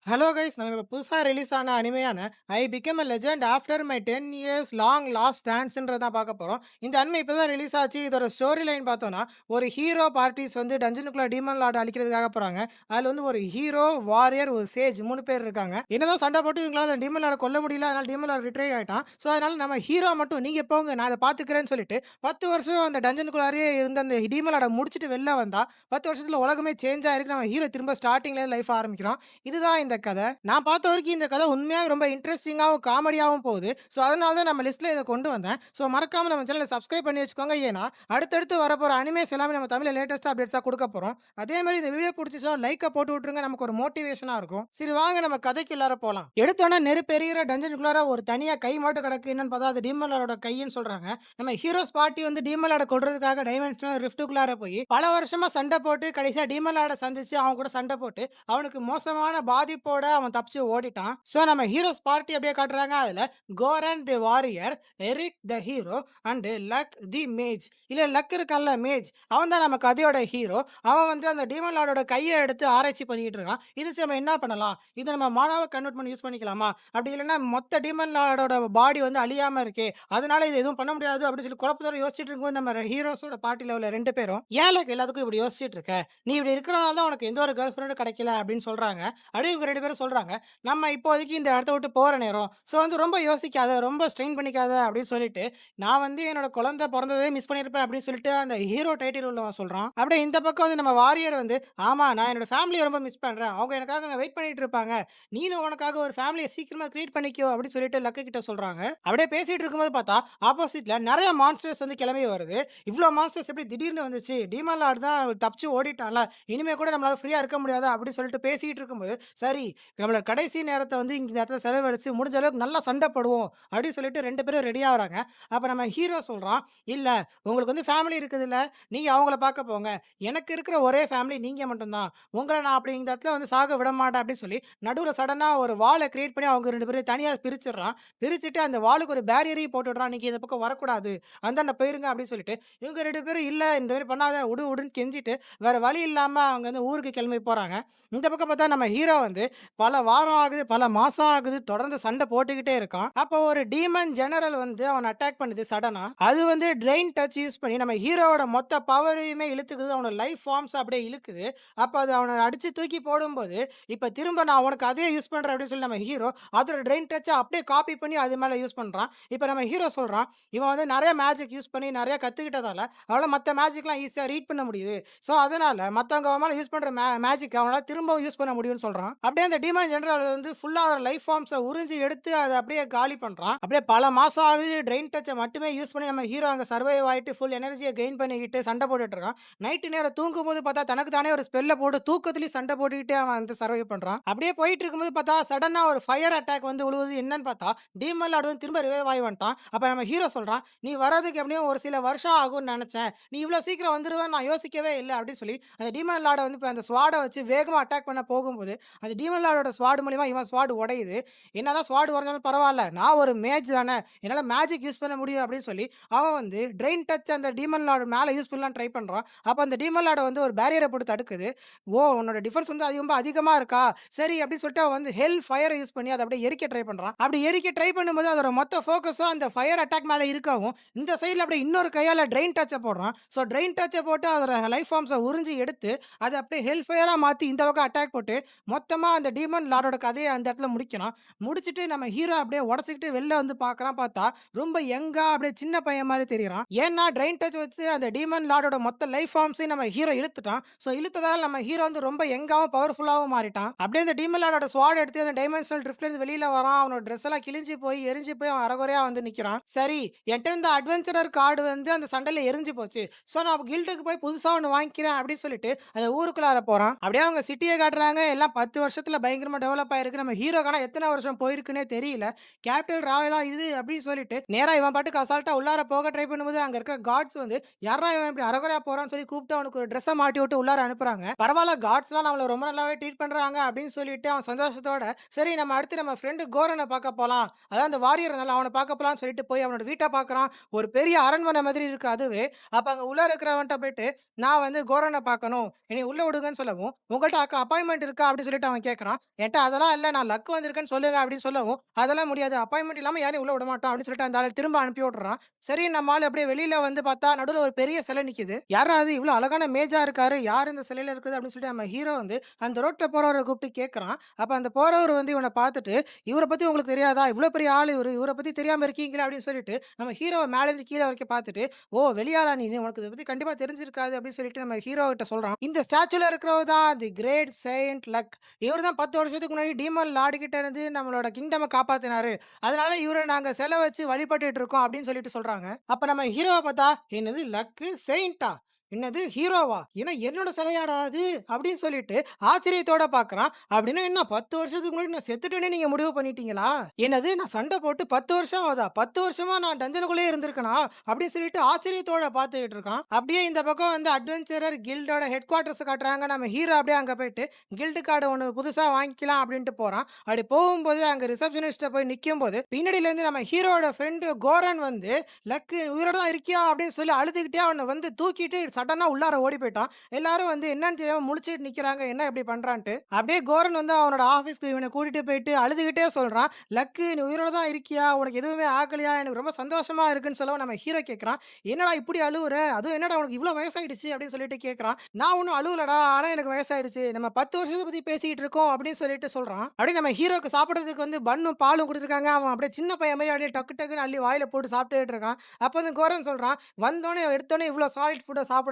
Hello guys, நம்ம இப்போ புதுசாக ரிலீஸ் ஆன அனிமையான I become a legend after my 10 years long last டான்ஸ்ன்றது தான் பார்க்க போகிறோம். இந்த அனிமை இப்போ தான் ரிலீஸ் ஆச்சு. இதோட ஸ்டோரி லைன் பார்த்தோன்னா, ஒரு ஹீரோ பார்ட்டிஸ் வந்து டஞ்சனுக்குள்ள டீமன் லார்ட் அழிக்கிறதுக்காக போகிறாங்க. அதில் வந்து ஒரு ஹீரோ, வாரியர், ஒரு சேஜ் 3 பேர் இருக்காங்க. என்னதான் சண்டை போட்டு இவங்களால அந்த டீமன் லார்டை கொல்ல முடியல. அதனால டீமன் லார்ட் ரிட்ரைவ் ஆகிட்டான். ஸோ அதனால நம்ம ஹீரோ மட்டும் நீங்கள் போங்க, நான் அதை பார்த்துக்கிறேன்னு சொல்லிட்டு 10 வருஷம் அந்த டஞ்சனுக்குள்ளாரே இருந்த அந்த டீமன் லார்டை முடிச்சுட்டு வெளில வந்தா 10 வருஷத்தில் உலகமே சேஞ்ச் ஆயிருக்கு. நம்ம ஹீரோ திரும்ப ஸ்டார்டிங்லேருந்து லைஃப் ஆரம்பிக்கிறோம். இதுதான் இந்த கதை. நான் பார்த்த வரைக்கும் இந்த கதை உண்மையாவே ரொம்ப இன்ட்ரெஸ்டிங்காவும், காமெடியாவும் போகுது. ஸோ அதனால தான் நம்ம லிஸ்ட்ல இத கொண்டு வந்தேன். ஸோ மறக்காம நம்ம சேனல சப்ஸ்கிரைப் பண்ணி வச்சுக்கோங்க. ஏன்னா, அடுத்தடுத்து வரப்போற அனிமேஸ் எல்லாமே நம்ம தமிழ்ல லேட்டஸ்ட்டா அப்டேட்ஸா குடுக்க போறோம். அதே மாரி இந்த வீடியோ புடிச்சுச்சுனா லைக்க போட்டு விட்டுருங்க. நமக்கு ஒரு மோட்டிவேஷனா இருக்கும். சரி வாங்க நம்ம கதைக்குள்ளார போலாம். எடுத்தோனே நெருப்பெரியிற டஞ்சனுக்குள்ளார ஒரு தனியா கை மட்டும் கிடக்கு. என்னன்னு பார்த்தா அது டீமன் லார்டோட கைன்னு சொல்றாங்க. நம்ம ஹீரோஸ் பார்ட்டி வந்து டீமன் லார்ட கொல்றதுக்காக டைமென்ஷனல் ரிஃப்ட்டுக்குள்ளார போய் பல வருஷமா சண்டை போட்டு கடைசியா டீமன் லார்ட சந்திச்சு அவங்க கூட சண்டை போட்டு அவனுக்கு மோசமான பாதிப்போட அவன் தப்பிச்சு ஓடிட்டான். ஸோ நம்ம ஹீரோஸ் பார்ட்டி அப்படியே காட்டுறாங்க. அதில் Koran the warrior, Eric the hero and Luck the mage. இல்லை லக் இருக்கல்ல மேஜ், அவன் தான் நம்ம கதையோட ஹீரோ. அவன் வந்து அந்த டீமன் லார்டோட கையை எடுத்து ஆராய்ச்சி பண்ணிட்டு இருக்கான். இது சரி நம்ம என்ன பண்ணலாம், இதை நம்ம மானாவை கன்வெர்ட் பண்ணி யூஸ் பண்ணிக்கலாமா, அப்படி இல்லைன்னா மொத்த டீமன் லார்டோட பாடி வந்து அழியாம இருக்கே, அதனால இது எதுவும் பண்ண முடியாது அப்படின்னு சொல்லி குழப்பத்தோட யோசிச்சுட்டு இருக்கும்போது நம்ம ஹீரோஸோட பார்ட்டியில் உள்ள 2 பேரும் ஏன் எல்லாத்துக்கும் இப்படி யோசிச்சுட்டு இருக்க, நீ இப்படி இருக்கிறனால தான் உனக்கு எந்த ஒரு கேர்ள் ஃப்ரெண்டும் கிடைக்கல அப்படின்னு சொல்றாங்க. அப்படியே இவங்க 2 பேரும் சொல்றாங்க, நம்ம இப்போதைக்கு இந்த இடத்த விட்டு போற நேரம். ஸோ வந்து ரொம்ப யோசிக்காத, ரொம்ப ஸ்ட்ரெயின் பண்ணிக்காத அப்படின்னு சொல்லிட்டு, நான் வந்து என்னோட குழந்தை பொறந்ததே மிஸ் பண்ணியிருப்பேன் அப்படின்னு சொல்லிட்டு அந்த ஹீரோ டைட்டில் உள்ளவன் சொல்றான். அப்படியே இந்த பக்கம் வந்து நம்ம வாரியர் வந்து, ஆமா நான் என்னோட ஃபேமிலியை ரொம்ப மிஸ் பண்றேன். அவங்க எனக்காக அங்க வெயிட் பண்ணிட்டு இருப்பாங்க. நீனும் உனக்காக ஒரு ஃபேமிலியை சீக்கிரமா கிரியேட் பண்ணிக்கோ அப்படின்னு சொல்லிட்டு லக்கு கிட்ட சொல்றாங்க. அப்படியே பேசிட்டு இருக்கும்போது பார்த்தா ஆப்போசிட்ல நிறைய மான்ஸ்டர்ஸ் வந்து கிளம்பி வருது. இவ்வளோ மான்ஸ்டர்ஸ் எப்படி திடீர்னு வந்துச்சு? டீமன் லார்ட் தான் தப்பிச்சு ஓடிட்டான்ல. இனிமே கூட நம்மளால ஃப்ரீயா இருக்க முடியாதா அப்படின்னு சொல்லிட்டு பேசிட்டு இருக்கும்போது, சரி நம்மளோட கடைசி நேரத்த வந்து இந்த இடத்துல செலவழிச்சு முடிஞ்ச அளவுக்கு நல்லா சண்டை போடுவோம் அப்படின்னு சொல்லிட்டு 2 பேரும் ரெடி ஆகுறாங்க. அப்ப நம்ம ஹீரோ சொல்றான், "இல்ல உங்களுக்கு வந்து ஃபேமிலி இருக்குதுல்ல, நீங்க அவங்கள பார்க்க போங்க. எனக்கு இருக்கிற ஒரே ஃபேமிலி நீங்க மட்டும் தான். உங்கள நான் அப்படி இந்த இடத்துல வந்து சாக விட மாட்டேன்" அப்படின்னு சொல்லி நடுவுல சடனா ஒரு வால கிரியேட் பண்ணி அவங்க 2 பேரையும் தனியா பிரிச்சுடுறான். பிரிச்சுட்டு அந்த வாலுக்கு ஒரு பேரியரையும் போட்டு விடுறான். நீங்க இந்த பக்கம் வரக்கூடாது. அந்தாண்ட போயிருங்க அப்படின்னு சொல்லிட்டு, இவங்க 2 பேரும் இல்ல இந்த மாரி பண்ணாத விடு விடுன்னு கெஞ்சிட்டு வேற வழி இல்லாம அவங்க வந்து ஊருக்கு கிளம்பி போறாங்க. இந்த பக்கம் பார்த்தா நம்ம ஹீரோ வந்து பல வாரம் ஆகுது, பல மாசம் ஆகுது. தொடர்ந்து சண்டை போட்டுக்கிட்டே இருக்கான். அப்போ ஒரு டீமன் ஜெனரல் வந்து அவன அட்டாக் பண்ணுது சடனா. அது வந்து ட்ரெயின் டச் யூஸ் பண்ணி நம்ம ஹீரோவோட மொத்த பவரையுமே இழுத்துக்குது. அவனோட லைஃப் ஃபார்ம்ஸ் அப்படியே இழுக்குது. அப்ப அது அவன அடிச்சு தூக்கி போடும்போது, இப்ப திரும்ப நான் உனக்கு அதே யூஸ் பண்றேன் அப்படின்னு சொல்லி நம்ம ஹீரோ அதோட ட்ரெயின் டச்ச அப்படியே காப்பி பண்ணி அது மேல யூஸ் பண்றான். இப்ப நம்ம ஹீரோ சொல்றான், இவன் வந்து நெறைய மேஜிக் யூஸ் பண்ணி நெறைய கத்துக்கிட்டதால, அவனால மத்த மேஜிக்லாம் ஈஸியா ரீட் பண்ண முடியுது. ஸோ அதனால மத்தவங்க அவன் மேல யூஸ் பண்ற மேஜிக்க அவனால திரும்பவும் யூஸ் பண்ண முடியும்னு சொல்றான். அப்படியே அந்த டீமன் ஜெனரல் வந்து ஃபுல்லா லைஃப் ஃபார்ம்ஸ உறிஞ்சி எடுத்து அத அப்படியே காலி பண்றான். அப்படியே பல மாசம் ஆகுது. ட்ரெயின் டச்ச மட்டுமே யூஸ் பண்ணி நம்ம ஹீரோ அங்க சர்வைவ் ஆயிட்டு ஃபுல் எனர்ஜிய கெயின் பண்ணிக்கிட்டு சண்டை போட்டுட்டு இருக்கான். நைட் நேரம் தூங்கும்போது பார்த்தா தனக்கு தானே ஒரு ஸ்பெல்ல போட்டு தூக்கத்திலேயே சண்டை போட்டுக்கிட்டே அவன் வந்து சர்வைவ் பண்றான். அப்படியே போயிட்டு இருக்கும்போது பார்த்தா சடனா ஒரு ஃபயர் அட்டாக் வந்து விழுவுது. என்னன்னு பார்த்தா டீமன் லார்ட் வந்து திரும்ப ரிவைவ் ஆகி வந்துட்டான். அப்ப நம்ம ஹீரோ சொல்றான், "நீ வர்றதுக்கு எப்படியும் ஒரு சில வருஷம் ஆகும்னு நெனச்சேன். நீ இவ்ளோ சீக்கிரம் வந்துருவேன்னு நான் யோசிக்கவே இல்ல" அப்படின்னு சொல்லி அந்த டீமன் லார்ட வந்து இப்ப அந்த ஸ்வாட வச்சு வேகமா அட்டாக் பண்ண போகும்போது, அந்த டீமன் லார்டோட ஸ்வாட் மூலியமா இவன் ஸ்வாட் உடையுது. என்னதான் ஸ்வாட் உடைஞ்சாலும் பரவால்ல. நான் ஒரு மேஜ் தானே. என்னால மேஜிக் யூஸ் பண்ண முடியும் அப்படின்னு சொல்லி, அவன் வந்து ட்ரெயின் டச் அந்த டீமன் லார்ட் மேல யூஸ் பண்ணலாம்னு ட்ரை பண்றான். அப்ப அந்த டீமன் லார்ட வந்து ஒரு பேரியர போட்டு தடுக்குது. "ஓ! உன்னோட டிஃபென்ஸ் வந்து ரொம்ப அதிகமா இருக்கா? சரி" அப்படின்னு சொல்லிட்டு அவன் வந்து ஹெல் ஃபயர யூஸ் பண்ணி அத அப்படியே எரிக்க ட்ரை பண்றான். அப்படி எரிக்க ட்ரை பண்ணும்போது அதோட மொத்த ஃபோக்கஸும் அந்த ஃபயர் அட்டாக் மேல இருக்கவும், இந்த சைடுல அப்படியே இன்னொரு கையால ட்ரெயின் டச்ச போடுறான். ஸோ ட்ரெயின் டச்ச போட்டு அதோட லைஃப் ஃபார்ம்ஸ உறிஞ்சி எடுத்து, அத அப்படியே ஹெல் ஃபயரா மாத்தி இந்த பக்கம் அட்டாக் போட்டு, மொத்தமா அந்த டீமன் லார்டோட கதைய அந்த இடத்துல முடிக்கிறான். முடிச்சுட்டு நம்ம ஹீரோ அப்படியே உடைச்சுக்கிட்டு வெளில வந்து பார்க்குறான். பார்த்தா ரொம்ப யங்கா அப்படியே சின்ன பையன் மாரி தெரியறான். ஏன்னா ட்ரெயின் டச் வச்சு அந்த டீமன் லார்டோட மொத்த லைஃப் ஃபார்ம்ஸையும் நம்ம ஹீரோ இழுத்துட்டான். ஸோ இழுத்ததால நம்ம ஹீரோ வந்து ரொம்ப யங்காவும் பவர்ஃபுல்லாவும் மாறிட்டான். அப்படியே அந்த டீமன் லார்டோட ஸ்வாட் எடுத்து அந்த டைமென்ஷனல் ட்ரிஃப்ட்ல இருந்து வெளியில வரான். அவனோட ட்ரெஸ் எல்லாம் கிழிஞ்சு போய் எரிஞ்சு போய் அவன் அரைகுறையா வந்து நிக்கிறான். சரி என்கிட்ட இருந்த அட்வென்ச்சரர் கார்டு வந்து அந்த சண்டையில எரிஞ்சு போச்சு. ஸோ நான் கில்டுக்கு போய் புதுசா ஒண்ணு வாங்கிக்கிறேன் அப்படின்னு சொல்லிட்டு அந்த ஊருக்குள்ளார போறான். அப்படியே அவங்க சிட்டிய காட்டுறாங்க. எல்லாம் 10 வருஷத்துல பயங்கரமா டெவலப் ஆயிருக்கு. நம்ம ஹீரோக்கான எத்தனை வருஷம் போயிருக்குன்னே தெரியல. கேபிட்டல் ராயலா இது அப்படின்னு சொல்லிட்டு நேரா இவன் பாட்டுக்கு அசால்ட்டா உள்ளார போக ட்ரை பண்ணும்போது அங்க இருக்கிற காட்ஸ் வந்து யாரா இவன் இப்படி அரைகுறையா போறான்னு சொல்லி கூப்பிட்டு அவனுக்கு ஒரு ட்ரெஸ்ஸை மாட்டி விட்டு உள்ளார அனுப்புறாங்க. பரவாயில்ல காட்ஸ்லாம் நம்மள ரொம்ப நல்லாவே ட்ரீட் பண்றாங்க அப்படின்னு சொல்லிட்டு அவன் சந்தோஷத்தோட சரி நம்ம அடுத்து நம்ம ஃப்ரெண்டு கோரனை பார்க்க போலாம். அதான் அந்த வாரியர் அவனை பார்க்க போலாம்னு சொல்லிட்டு போய் அவனோட வீட்டை பார்க்கறான். ஒரு பெரிய அரண்மனை மாதிரி இருக்கு அதுவே. அப்ப அங்க உள்ள இருக்கிறவன்ட்ட போயிட்டு நான் வந்து கோரனை பார்க்கணும். என்னை உள்ள விடுங்கன்னு சொல்லவும், உங்கள்ட்ட அப்பாயின்மெண்ட் இருக்கா அப்படின்னு சொல்லிட்டு அவன் கேட்கறான். கேட்கறான். என்ட்ட அதெல்லாம் இல்ல. நான் லக் வந்திருக்கேன்னு சொல்லுங்க அப்படின்னு சொல்லவும், அதெல்லாம் முடியாது. அப்பாயின்ட்மென்ட் இல்லாம யாரையும் உள்ள விடமாட்டோம் அப்படின்னு சொல்லிட்டு அந்த ஆள திரும்ப அனுப்பி விட்டுர்றான். சரி நம்ம ஆளு அப்படியே வெளியில வந்து பார்த்தா, நடுவுல ஒரு பெரிய சிலை நிக்குது. யார்ரா அது? இவ்ளோ அழகான மேஜா இருக்காரு. யார் இந்த சிலையில இருக்குது? அப்படின்னு சொல்லிட்டு நம்ம ஹீரோ வந்து அந்த ரோட்ல போறவர கூப்பிட்டு கேட்கறான். அப்ப அந்த போறவரு வந்து இவன பார்த்துட்டு, "இவர பத்தி உங்களுக்கு தெரியாதா? இவ்ளோ பெரிய ஆளு இவரு. இவர பத்தி தெரியாம இருக்கீங்களே!" அப்படின்னு சொல்லிட்டு நம்ம ஹீரோவ மேலேருந்து கீழ வரைக்கும் பார்த்துட்டு, "ஓ! வெளியாளா நீ? உனக்கு இத பத்தி கண்டிப்பா தெரிஞ்சிருக்காது." அப்படின்னு சொல்லிட்டு நம்ம ஹீரோ கிட்ட சொல்றான். இந்த ஸ்டாச்சுல இருக்கிறவர் தான் தி கிரேட் செயின்ட் லக். இவரு தான் 10 வருஷத்துக்கு முன்னாடி டீமன் லார்டு கிட்ட இருந்து நம்மளோட கிங்டம காப்பாத்துனாரு. அதனால இவர நாங்க சிலை வச்சு வழிபட்டுட்டு இருக்கோம் அப்படின்னு சொல்லிட்டு சொல்றாங்க. அப்ப நம்ம ஹீரோவ பார்த்தா, "என்னது லக்கு செயின்ட்டா? என்னது ஹீரோவா? ஏன்னா என்னோட சிலையாடா அது?" அப்படின்னு சொல்லிட்டு ஆச்சரியத்தோட பார்க்குறான். அப்படின்னா என்ன 10 வருஷத்துக்கு முன்னாடி நான் செத்துட்டேன்னே நீங்க முடிவு பண்ணிட்டீங்களா? என்னது நான் சண்டை போட்டு 10 வருஷம் ஆகுதா? 10 வருஷமா நான் டஞ்சனுக்குள்ளேயே இருந்திருக்கனா? அப்படின்னு சொல்லிட்டு ஆச்சரியத்தோட பார்த்துக்கிட்டு இருக்கான். அப்படியே இந்த பக்கம் வந்து அட்வென்ச்சரர் கில்டோட ஹெட் குவார்ட்டர்ஸ் காட்டுறாங்க. நம்ம ஹீரோ அப்படியே அங்க போயிட்டு கில்டு கார்டு ஒண்ணு புதுசா வாங்கிக்கலாம் அப்படின்ட்டு போறான். அப்படி போகும்போது அங்க ரிசப்ஷனிஸ்ட்ட போய் நிக்கும்போது, பின்னாடில இருந்து நம்ம ஹீரோவோட ஃப்ரெண்ட் கோரன் வந்து, "லக்கு உயிரோட தான் இருக்கியா?" அப்படின்னு சொல்லி அழுதுகிட்டே அவன வந்து தூக்கிட்டு சடனா உள்ளார ஓடி போயிட்டான். எல்லாரும் வந்து என்னன்னு தெரியாம முழிச்சுட்டு நிக்கிறாங்க. என்ன இப்படி பண்றான்ட்டு. அப்படியே கோரன் வந்து அவனோட ஆஃபீஸ்க்கு இவன கூட்டிட்டு போயிட்டு அழுதுகிட்டே சொல்றான். "லக்கு நீ உயிரோட தான் இருக்கியா? உனக்கு எதுவுமே ஆகலையா? எனக்கு ரொம்ப சந்தோஷமா இருக்குன்னு" சொல்லவும் நம்ம ஹீரோ கேட்கறான். "என்னடா இப்படி அழுவுற? அதுவும் என்னடா உனக்கு இவ்ளோ வயசாயிடுச்சு?" அப்படின்னு சொல்லிட்டு கேட்கறான். "நான் ஒண்ணும் அழுவலடா. ஆனா எனக்கு வயசாயிடுச்சு. நம்ம 10 வருஷத்த பத்தி பேசிக்கிட்டு இருக்கோம்" அப்படின்னு சொல்லிட்டு சொல்றான். அப்படியே நம்ம ஹீரோக்கு சாப்பிடுறதுக்கு வந்து பன்னும் பாலும் குடுத்துருக்காங்க. அவன் அப்படியே சின்ன பையன் மாரி அப்படியே டக்கு டக்குன்னு அள்ளி வாயில போட்டு சாப்பிட்டுட்டு இருக்கான். அப்ப வந்து கோரன் சொல்றான், "வந்தோனே எடுத்தோனே இவ்ளோ சாலிட் ஃபுட்ட சாப்பிடாத.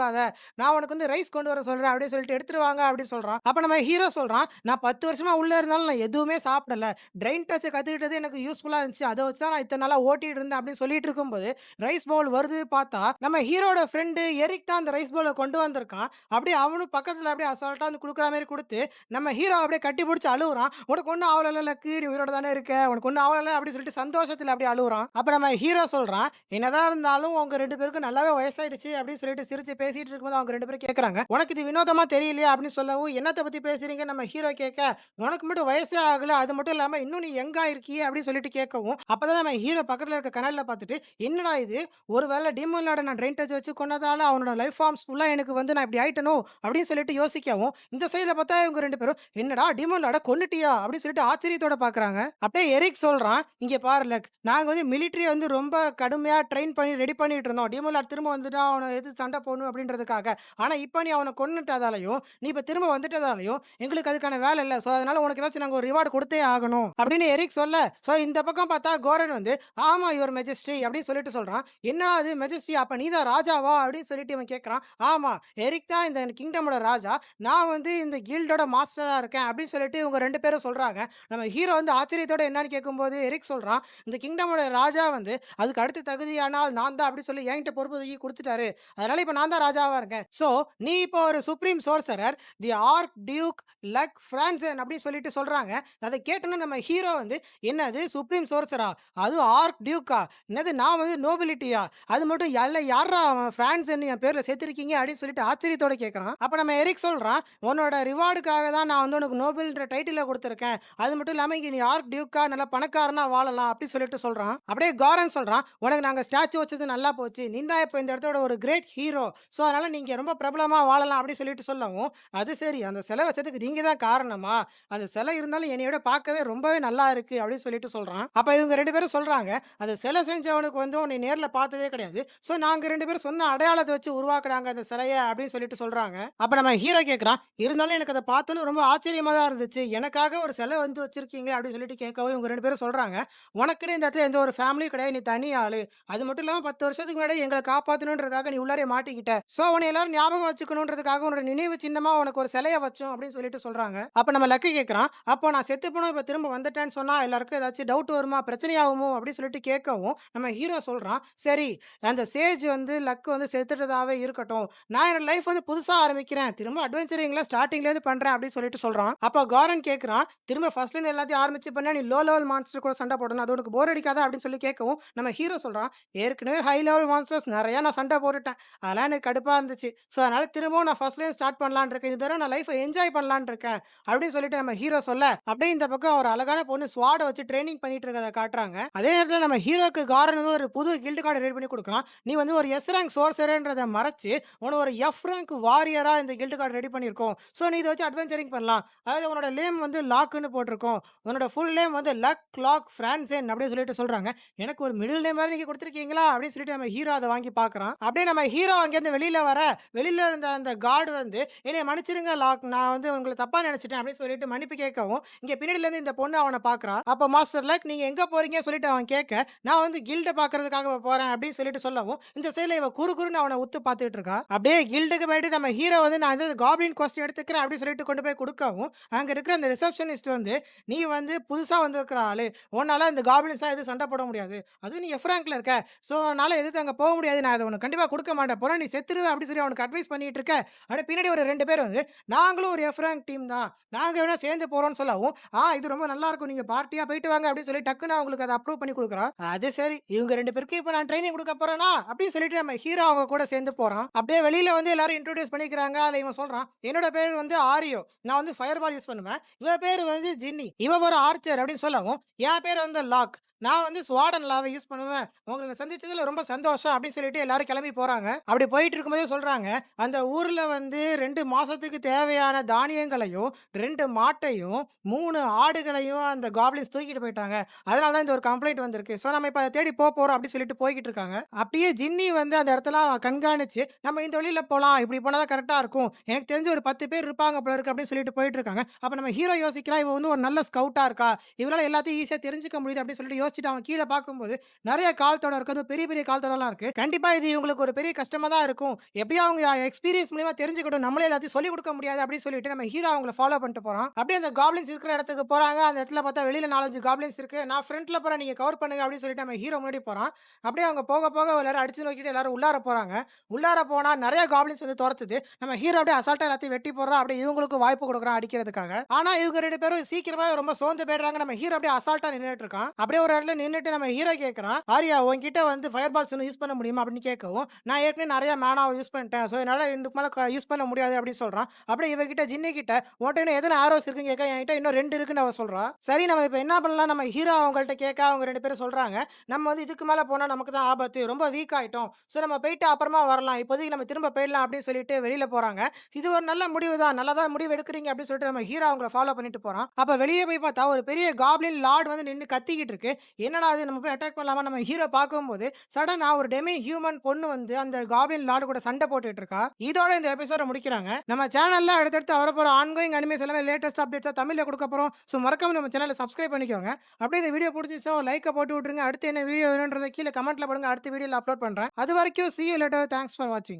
நான் உனக்கு வந்து ரைஸ் கொண்டு வர சொல்றேன்" அப்படின்னு சொல்லிட்டு எடுத்துட்டு வாங்க அப்படின்னு சொல்றான். அப்ப நம்ம ஹீரோ சொல்றான், "நான் 10 வருஷமா உள்ள இருந்தாலும் நான் எதுவுமே சாப்பிடல. ட்ரெயின் டச்ச கத்துக்கிட்டது எனக்கு யூஸ்ஃபுல்லா இருந்துச்சு. அத வச்சு தான் நான் இத்தன நாளா ஓட்டிட்டு இருந்தேன்" அப்படின்னு சொல்லிட்டு இருக்கும்போது, ரைஸ் பவுல் வருது பார்த்தா, நம்ம ஹீரோட ஃப்ரெண்ட் எரிக் தான் அந்த ரைஸ் பவுல கொண்டு வந்திருக்கான். அப்படியே அவனும் பக்கத்துல அப்படியே அசால்ட்டா வந்து குடுக்குற மாரி குடுத்து, நம்ம ஹீரோ அப்படியே கட்டி புடிச்சு அழுவுறான். "உனக்கு ஒண்ணும் ஆவலல்ல லக்கு. நீ உயிரோட தானே இருக்க. உனக்கு ஒண்ணும் ஆவலல்ல" அப்படின்னு சொல்லிட்டு சந்தோஷத்துல அப்படியே அழுவுறான். அப்ப நம்ம ஹீரோ சொல்றான், "என்னதான் இருந்தாலும் உங்க 2 பேருக்கும் நல்லாவே வயசாயிடுச்சு" அப்படின்னு சொல்லிட்டு சிரிச்சு பேசிட்டு இருக்கும்போது அவங்க 2 பேரும் கேட்கறாங்க. "உனக்கு இது வினோதமா தெரியலையா?" அப்படின்னு சொல்லவும், "என்னத்த பத்தி பேசுறீங்கன்னு" நம்ம ஹீரோ கேட்க, "உனக்கு மட்டும் வயசே ஆகல. அது மட்டும் இல்லாம இன்னும் நீ யங்கா இருக்கியே" அப்படின்னு சொல்லிட்டு கேட்கவும், அப்பதான் நம்ம ஹீரோ பக்கத்துல இருக்க கண்ணாடில பார்த்துட்டு, "என்னடா இது? ஒருவேளை டீமன் லார்ட நான் ட்ரெயின் டச் வச்சு கொன்னதால அவனோட லைஃப் ஃபார்ம்ஸ் ஃபுல்லா எனக்கு வந்து நான் இப்படி ஆயிட்டனோ?" அப்படின்னு சொல்லிட்டு யோசிக்கவும், இந்த சைடுல பார்த்தா இவங்க 2 பேரும், "என்னடா டீமன் லார்ட கொன்னுட்டியா?" அப்படின்னு சொல்லிட்டு ஆச்சரியத்தோட பார்க்குறாங்க. அப்படியே எரிக் சொல்றான், "இங்க பாரு லக். நாங்க வந்து மிலிட்டரிய வந்து ரொம்ப கடுமையா ட்ரெயின் பண்ணி ரெடி பண்ணிட்டு இருந்தோம். டீமன் லார்ட் திரும்ப வந்துட்டா அவன எதிர்த்து சண்டை போடணும் அப்படின்றதுக்காக. ஆனா இப்ப நீ அவன கொன்னுட்டதாலயும், நீ இப்ப திரும்ப வந்துட்டதாலயும் எங்களுக்கு அதுக்கான வேலை இல்ல. சோ அதனால உனக்கு ஏதாச்சும் நாங்க ஒரு ரிவார்ட் குடுத்தே ஆகணும்" அப்படின்னு எரிக் சொல்ல, சோ இந்த பக்கம் பார்த்தா கோரன் வந்து, "ஆமா யுவர் மெஜஸ்டி" அப்படின்னு சொல்லிட்டு சொல்றான். "என்னடா அது மெஜஸ்டி? அப்ப நீ தான் ராஜாவா?" அப்படின்னு சொல்லிட்டு இவன் கேட்கறான். "ஆமா. எரிக் தான் இந்த கிங்டமோட ராஜா. நான் வந்து இந்த கில்டோட மாஸ்டரா இருக்கேன்" அப்படின்னு சொல்லிட்டு இவங்க 2 பேரும் சொல்றாங்க. நம்ம ஹீரோ வந்து ஆச்சரியத்தோட என்னன்னு கேட்கும்போது எரிக் சொல்றான், "இந்த கிங்டமோட ராஜா வந்து அதுக்கு அடுத்த தகுதியானால் நான் தான்" அப்படின்னு சொல்லி என்கிட்ட பொறுப்பு தூக்கி குடுத்துட்டாரு. அதனால இப்ப நான் தான் ராஜாவா இருக்கேன். சோ நீ இப்போ ஒரு சுப்ரீம் சோர்சரர், தி ஆர்க் டியூக் லக் பிரான்சன் அப்படின்னு சொல்லிட்டு சொல்றாங்க. அத கேட்டோனே நம்ம ஹீரோ வந்து, "என்னது சுப்ரீம் சோர்சரா? அதுவும் ஆர்க் டியூக்கா? என்னது நான் வந்து நோபிலிட்டியா? அது மட்டும் அல்ல யார்ரா அவன் பிரான்சன் என் பேர்ல சேர்த்திருக்கீங்க" அப்படின்னு சொல்லிட்டு ஆச்சரியத்தோட கேட்கறான். அப்ப நம்ம எரிக் சொல்றான், "உன்னோட ரிவார்டுக்காக தான் நான் வந்து உனக்கு நோபல்ன்ற டைட்டில குடுத்துருக்கேன். அது மட்டும் இல்லாம இங்க நீ ஆர்க் டியூக்கா நல்லா பணக்காரனா வாழலாம்" அப்படி சொல்லிட்டு சொல்றான். அப்படியே காரன் சொல்றான், "உனக்கு நாங்க ஸ்டாச்சு வச்சது நல்லா போச்சு. நீ தான் இப்ப இந்த இடத்தோட ஒரு கிரேட் ஹீரோ. சோ அதனால நீங்க ரொம்ப பிரபலமா வாழலாம்" அப்படி சொல்லிட்டு சொல்லவும், "அது சரி அந்த சிலை வச்சதுக்கு நீங்க தான் காரணமா? அந்த சிலை இருந்தாலும் என்னைய விட பார்க்கவே ரொம்பவே நல்லா இருக்கு" அப்படின்னு சொல்லிட்டு சொல்றான். அப்ப இவங்க 2 பேரும் சொல்றாங்க, "அந்த சிலை செஞ்சவனுக்கு வந்து உன்னை நேர்ல பார்த்ததே கிடையாது. சோ நாங்க 2 பேரும் சொன்ன அடையாளத்த வச்சு உருவாக்குனாங்க அந்த சிலைய" அப்படின்னு சொல்லிட்டு சொல்றாங்க. அப்ப நம்ம ஹீரோ கேட்கறான், "இருந்தாலும் எனக்கு அத பார்த்தோனே ரொம்ப ஆச்சரியமா தான் இருந்துச்சு. எனக்காக ஒரு சிலை வந்து வச்சிருக்கீங்களே" அப்படின்னு சொல்லிட்டு கேட்கவும் இவங்க 2 பேரும் சொல்றாங்க, "உனக்குன்னு இந்த இடத்துல எந்த ஒரு ஃபேமிலியும் கிடையாது. நீ தனி ஆளு. அது மட்டும் இல்லாம 10 வருஷத்துக்கு முன்னாடி எங்கள காப்பாத்தணுன்றதுக்காக நீ உள்ளாரயே மாட்டிக்கிட்ட. சோ உன்னை எல்லாரும் ஞாபகம் வச்சுக்கணுன்றதுக்காக உன்னோட நினைவு சின்னமா உனக்கு ஒரு சிலைய வச்சோம்" அப்படின்னு சொல்லிட்டு சொல்றாங்க. அப்ப நம்ம லக்கி கேட்கறான், "அப்போ நான் செத்து போனோம் இப்ப திரும்ப வந்துட்டேன்னு சொன்னா எல்லாருக்கும் ஏதாச்சும் டவுட் வருமா? பிரச்சனையாகுமோ?" அப்படின்னு சொல்லிட்டு கேட்கவும் நம்ம ஹீரோ சொல்றான், "சரி அந்த சேஜ் வந்து லக் வந்து செத்துட்டதாவே இருக்கட்டும். நான் என்னோட லைஃப் வந்து புதுசா ஆரம்பிக்கிறேன். திரும்ப அட்வென்ச்சரிங்ல ஸ்டார்ட்டிங்ல இருந்து பண்றேன்" அப்படின்னு சொல்லிட்டு சொல்றான். அப்ப காரன் கேட்கறான், "திரும்ப ஃபர்ஸ்ட்ல இருந்து எல்லாத்தையும் ஆரம்பிச்சு பண்ணா நீ லோ லெவல் மான்ஸ்டர் கூட சண்டை போடணும். அது உனக்கு போர் அடிக்காதா?" அப்படின்னு சொல்லி கேட்கவும் நம்ம ஹீரோ சொல்றான், "ஏற்கனவே ஹை லெவல் மான்ஸ்டர்ஸ் நெறைய நான் சண்டை போட்டுட்டேன். அதெல்லாம் எனக்கு கடுப்பா இருந்துச்சு. ஸோ அதனால திரும்பவும் நான் ஃபர்ஸ்ட்லேருந்து ஸ்டார்ட் பண்ணலான்னு இருக்கேன். இந்த தடவ நான் லைஃப்ப என்ஜாய் பண்ணலான்னு இருக்கேன். அப்படின்னு சொல்லிட்டு நம்ம ஹீரோ சொல்ல, அப்படியே இந்த பக்கம் ஒரு அழகான பொண்ணு ஸ்வாட வச்சு ட்ரெய்னிங் பண்ணிட்டு இருக்கிறத காட்டுறாங்க. அதே நேரத்தில நம்ம ஹீரோக்கு காரன் வந்து ஒரு புது கில்ட் கார்ட ரெடி பண்ணி குடுக்குறான். நீ வந்து ஒரு எஸ் ரேங்க் சோர்சரர்ன்றத மறைச்சு, உனக்கு ஒரு எஃப் ரேங்க் வாரியரா இந்த கில்ட் கார்ட் ரெடி பண்ணியிருக்கோம். ஸோ நீ இத வச்சு அட்வென்ச்சரிங் பண்ணலாம். அதுல உன்னோட நேம் வந்து லாக்ன்னு போட்டிருக்கும். உன்னோட ஃபுல் நேம் வந்து லக் லாக் பிரான்சென் அப்படின்னு சொல்லிட்டு சொல்றாங்க. எனக்கு ஒரு மிடில் நேம் வேற நீங்க குடுத்துருக்கீங்களா? அப்படின்னு சொல்லிட்டு நம்ம ஹீரோ அத வாங்கி பார்க்குறான். அப்படியே நம்ம ஹீரோ அங்கேருந்து வெளியில வர, வெளியில இருந்த அந்த கார்டு வந்து, "என்னைய மன்னிச்சிடுங்க லாக். நான் வந்து உங்கள தப்பா நெனச்சுட்டேன்" அப்படின்னு சொல்லிட்டு மன்னிப்பு கேட்கவும், இங்க பின்னாடிலேருந்து இந்த பொண்ணு அவன பார்க்குறா. அப்ப மாஸ்டர் லக் நீங்க எங்க போறீங்கன்னு சொல்லிட்டு அவன் கேட்க, "நான் வந்து கில்ட பார்க்கறதுக்காக போறேன்" அப்படின்னு சொல்லிட்டு சொல்லவும், இந்த சைடுல இவ குறுகுறுன்னு அவன உத்து பார்த்துட்டு இருக்கா. அப்படியே கில்டுக்கு போயிட்டு நம்ம ஹீரோ வந்து, "நான் வந்து காப்ளின் கோஸ்டியூம் எடுத்துக்கிறேன்" அப்படின்னு சொல்லிட்டு கொண்டு போய் குடுக்கவும், அங்க இருக்கிற அந்த ரிசப்ஷனிஸ்ட் வந்து, "நீ வந்து புதுசா வந்திருக்கிற ஆளு. உன்னால இந்த காப்ளின்ஸ்லாம் எதுவும் சண்ட போட முடியாது. அதுவும் நீ எஃப் ரேங்க்ல இருக்க. ஸோ அதனால எதுத்து அங்க போ முடியாது. நான் அத உனக்கு கண்டிப்பா குடுக்க மாட்டேன். போனா நீ செத்துருவ" அப்படின்னு சொல்லி அவனுக்கு அட்வைஸ் பண்ணிட்டு இருக்க. அப்படியே பின்னாடி ஒரு 2 பேர் வந்து, "நாங்களும் ஒரு எஃப் ரேங்க் டீம் தான். நாங்க வேணா சேர்ந்து போறோம்ன்னு" சொல்லவும், இது ரொம்ப நல்லா இருக்கும். நீங்க பார்ட்டியா போயிட்டு வாங்க" அப்படின்னு சொல்லி டக்குனு அவங்களுக்கு அத அப்ரூவ் பண்ணி குடுக்குறா. அது சரி, இவங்க 2 பேருக்கு இப்ப நான் ட்ரெய்னிங் குடுக்க போறேனா, அப்படின்னு சொல்லிட்டு நம்ம ஹீரோ அவங்க கூட சேர்ந்து போறான். அப்படியே வெளியில வந்து எல்லாரும் இன்ட்ரோடியூஸ் பண்ணிக்கிறாங்க. அதுல இவன் சொல்றான், "என்னோட பேர் வந்து ஆரியோ. நான் வந்து ஃபயர் பால் யூஸ் பண்ணுவேன். இவ பேரு வந்து ஜின்னி. இவ ஒரு ஆர்ச்சர்" அப்படின்னு சொல்லவும், "என் பேர் வந்து லாக். நான் வந்து ஸ்வாட் அண்ட் லாவ யூஸ் பண்ணுவேன். உங்கள சந்திச்சதுல ரொம்ப சந்தோஷம்" அப்படின்னு சொல்லிட்டு எல்லாரும் கிளம்பி போறாங்க. அப்படி போயிட்டு இருக்கும்போதே சொல்றாங்க, அந்த ஊர்ல வந்து 2 மாசத்துக்கு தேவையான தானியங்களையும், 2 மாட்டையும், 3 ஆடுகளையும் அந்த காப்ளின்ஸ் தூக்கிட்டு போயிட்டாங்க. அதனால தான் இந்த ஒரு கம்ப்ளைண்ட் வந்திருக்கு. ஸோ நம்ம இப்ப அத தேடி போறோம் அப்படின்னு சொல்லிட்டு போய்க்கிட்டு இருக்காங்க. அப்படியே ஜின்னி வந்து அந்த இடத்தெல்லாம் கண்காணிச்சு, நம்ம இந்த வழியில போலாம். இப்படி போனா தான் கரெக்ட்டா இருக்கும். எனக்கு தெரிஞ்சு ஒரு 10 பேர் இருப்பாங்க போல இருக்கு அப்படின்னு சொல்லிட்டு போயிட்டு இருக்காங்க. அப்ப நம்ம ஹீரோ யோசிக்கிறான், இவ வந்து ஒரு நல்ல ஸ்கவுட்டா இருக்கா. இவளால எல்லாத்தையும் ஈஸியா தெரிஞ்சுக்க முடியுது அப்படின்னு சொல்லிட்டு யோசிச்சுட்டு அவன் கீழ பார்க்கும்போது, நெறைய கால் தடம் இருக்கு. அதுவும் பெரிய பெரிய கால் தடம்லாம் இருக்கு. கண்டிப்பா இது இவங்களுக்கு ஒரு பெரிய கஷ்டமா தான் இருக்கும். எப்படியும் அவங்க எக்ஸ்பீரியன்ஸ் மூலியமா தெரிஞ்சுக்கட்டும். நம்மளே எல்லாத்தையும் சொல்லிக் குடுக்க முடியாது அப்படின்னு சொல்லிட்டு நம்ம ஹீரோ அவங்கள ஃபாலோ பண்ணிட்டு போறான். அப்படியே அந்த காப்ளின்ஸ் இருக்கிற இடத்துக்கு போறாங்க. அந்த இடத்துல பார்த்தா வெளியில 4, 5 காப்ளின்ஸ் இருக்கு. நான் ஃப்ரண்ட்ல போறேன். நீங்க கவர் பண்ணுங்க அப்படின்னு சொல்லிட்டு நம்ம ஹீரோ முன்னாடி போறான். அப்படியே அவங்க போக போக எல்லாரும் அடிச்சு நோக்கிட்டு எல்லாரும் உள்ளார போறாங்க. உள்ளார போனா நெறைய காப்ளின்ஸ் வந்து தொரத்துது. நம்ம ஹீரோ அப்படியே அசால்ட்டா எல்லாத்தையும் வெட்டி போடுறான். அப்படியே இவங்களுக்கும் வாய்ப்பு குடுக்குறான் அடிக்கிறதுக்காக. ஆனா இவங்க 2 பேரும் சீக்கிரமா ரொம்ப சோர்ந்து போயிடுறாங்க. நம்ம ஹீரோ அப்படியே அசால்ட்டா நின்னுட்டு இருக்கான். அப்படியே ஒரு இடத்துல நின்னுட்டு நம்ம ஹீரோ கேட்குறான், "ஆர்யா உன்கிட்ட வந்து ஃபயர் பால்ஸ் இன்னும் யூஸ் பண்ண முடியுமா?" அப்படின்னு கேட்கவும், "நான் ஏற்கனவே நெறைய மேனாவ யூஸ் பண்ணிட்டேன். ஸோ என்னால இதுக்கு மேல யூஸ் பண்ண முடியாது" அப்படின்னு சொல்றான். அப்படியே இவகிட்ட ஜின்னி கிட்ட, "உன்ட்ட இன்னும் எத்தன ஆரோஸ் இருக்குன்னு?" கேட்க, "என்கிட்ட இன்னும் 2 இருக்குன்னு" அவ சொல்றா. சரி நம்ம இப்ப என்ன பண்ணலாம்? நம்ம ஹீரோ அவங்கள்ட்ட கேட்க, அவங்க 2 பேரும் சொல்றாங்க, "நம்ம வந்து இதுக்கு மேல போனா நமக்கு தான் ஆபத்து. ரொம்ப வீக் ஆயிட்டோம். ஸோ நம்ம போயிட்டு அப்புறமா வரலாம். இப்போதைக்கு நம்ம திரும்ப போயிடலாம்" அப்படின்னு சொல்லிட்டு வெளியில போறாங்க. இது ஒரு நல்ல முடிவு தான். நல்லா தான் முடிவு எடுக்குறீங்க அப்படின்னு சொல்லிட்டு நம்ம ஹீரோ அவங்கள ஃபாலோ பண்ணிட்டு போறான். அப்ப வெளிய போய் பார்த்தா ஒரு பெரிய காப்ளின் லார்ட் வந்து நின்னு கத்திக்கிட்டு இருக்கு. என்னடா இது நம்ம போய் அட்டாக் பண்ணலாமா? நம்ம ஹீரோ பார்க்கும்போது சடனா ஒரு டெமி ஹியூமன் பொண்ணு வந்து அந்த காப்ளின் லார்ட் கூட சண்டை போட்டுட்டு இருக்கா. இதோட இந்த எபிசோட முடிக்கிறாங்க. நம்ம சேனல்ல அடுத்தடுத்து வரப்போற ஆன்கோயிங் அனிமேஸ் எல்லாமே லேட்டஸ்ட் அப்டேட்ஸா தமிழ்ல குடுக்க போறோம். ஸோ மறக்காம நம்ம சேனலை சப்ஸ்கிரைப் பண்ணிக்கோங்க. அப்படியே இந்த வீடியோ புடிச்சிருச்சா ஒரு லைக்க போட்டு விட்டுருங்க. அடுத்து என்ன வீடியோ வேணும்ன்றத கீழ கமெண்ட்ல போடுங்க. அடுத்த வீடியோல அப்லோட் பண்றேன். அது வரைக்கும் see you later. Thanks for watching.